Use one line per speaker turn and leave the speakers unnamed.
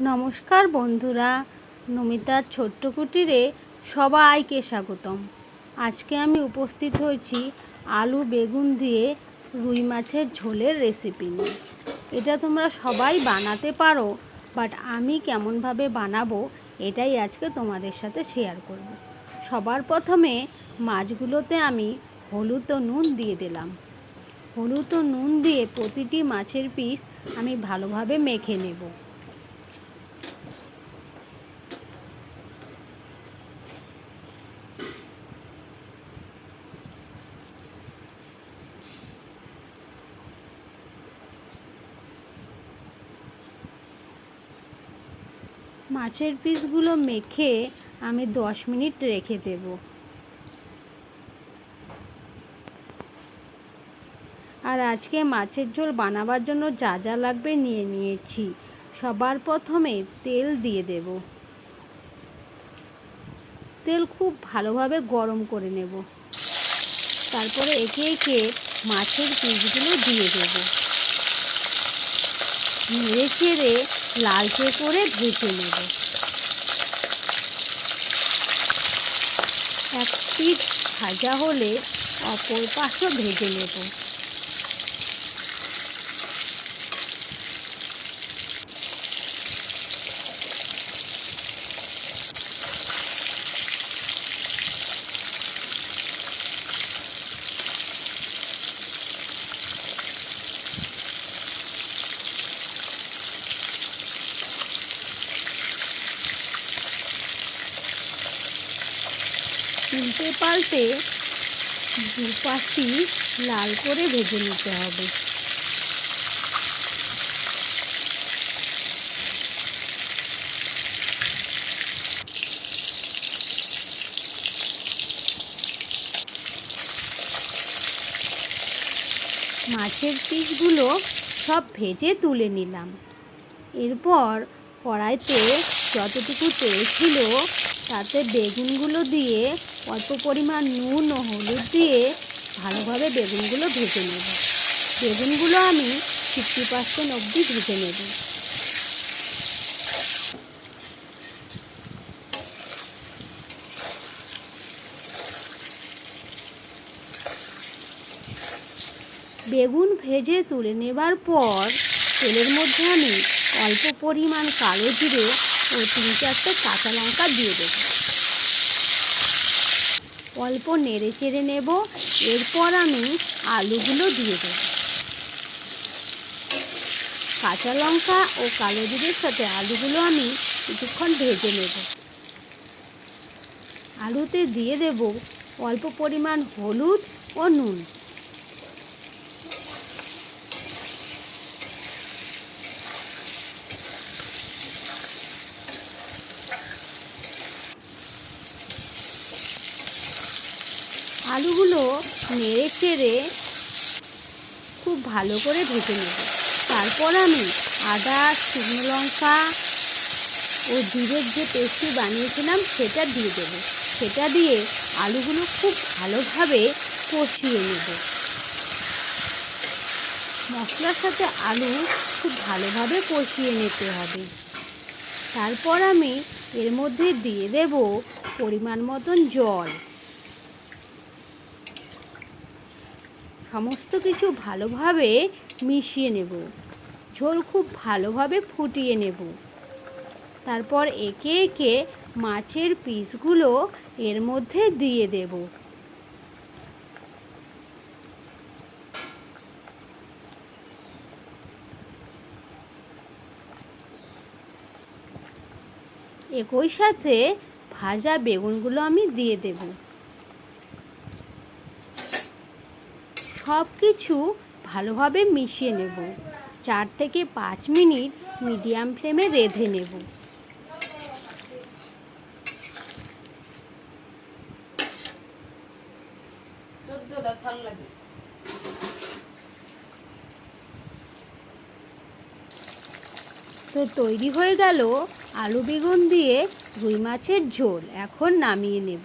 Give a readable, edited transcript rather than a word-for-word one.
নমস্কার বন্ধুরা, নমিতার ছোট্ট কুটিরে সবাইকে স্বাগতম। আজকে আমি উপস্থিত হয়েছি আলু বেগুন দিয়ে রুই মাছের ঝোলের রেসিপি নিয়ে। এটা তোমরা সবাই বানাতে পারো, বাট আমি কেমনভাবে বানাবো এটাই আজকে তোমাদের সাথে শেয়ার করব। সবার প্রথমে মাছগুলোতে আমি হলুদ ও নুন দিয়ে দিলাম। হলুদ ও নুন দিয়ে প্রতিটি মাছের পিস আমি ভালোভাবে মেখে নেব। মাছের পিসগুলো মেখে আমি 10 মিনিট রেখে দেব। আর আজকে মাছের ঝোল বানাবার জন্য যা যা লাগবে নিয়ে নিয়েছি। সবার প্রথমে তেল দিয়ে দেব। তেল খুব ভালোভাবে গরম করে নেব। তারপরে একে একে মাছের পিসগুলো দিয়ে দেব। নেড়ে চেড়ে লালচে করে ভেজে নেব। এক পিঠ ভাজা হলে অপর পাশও ভেজে নেব। উল্টে পাল্টে দুপাশই লাল করে ভেজে নিতে হবে। মাছের পিসগুলো সব ভেজে তুলে নিলাম। এরপর কড়াইতে যতটুকু তেল ছিল তাতে বেগুনগুলো দিয়ে অল্প পরিমাণ নুন ও হলুদ দিয়ে ভালোভাবে বেগুনগুলো ভেজে নেব। বেগুনগুলো আমি 50% অবধি ভেজে নেব। বেগুন ভেজে তুলে নেবার পর তেলের মধ্যে আমি অল্প পরিমাণ কালো জিরে ও 3-4টে কাঁচা লঙ্কা দিয়ে দেব। অল্প নেড়ে চেড়ে নেব। এরপর আমি আলুগুলো দিয়ে দেব। কাঁচা লঙ্কা ও কালো জিরের সাথে আলুগুলো আমি কিছুক্ষণ ভেজে নেব। আলুতে দিয়ে দেব অল্প পরিমাণ হলুদ ও নুন। আলুগুলো নেড়ে চেড়ে খুব ভালো করে ভেজে নেব। তারপর আমি আদা, শুকনো লঙ্কা ও জিরের যে পেস্টটি বানিয়েছিলাম সেটা দিয়ে দেব। সেটা দিয়ে আলুগুলো খুব ভালোভাবে কষিয়ে নেব। মশলার সাথে আলু খুব ভালোভাবে কষিয়ে নিতে হবে। তারপর আমি এর মধ্যে দিয়ে দেব পরিমাণ মতন জল। সমস্ত কিছু ভালোভাবে মিশিয়ে নেব। ঝোল খুব ভালোভাবে ফুটিয়ে নেব। তারপর একে একে মাছের পিসগুলো এর মধ্যে দিয়ে দেব। একই সাথে ভাজা বেগুনগুলো আমি দিয়ে দেব। সব কিছু ভালোভাবে মিশিয়ে নেব। 4 থেকে 5 মিনিট মিডিয়াম ফ্লেমে রেঁধে নেব। তো তৈরি হয়ে গেল আলু বেগুন দিয়ে রুই মাছের ঝোল। এখন নামিয়ে নেব।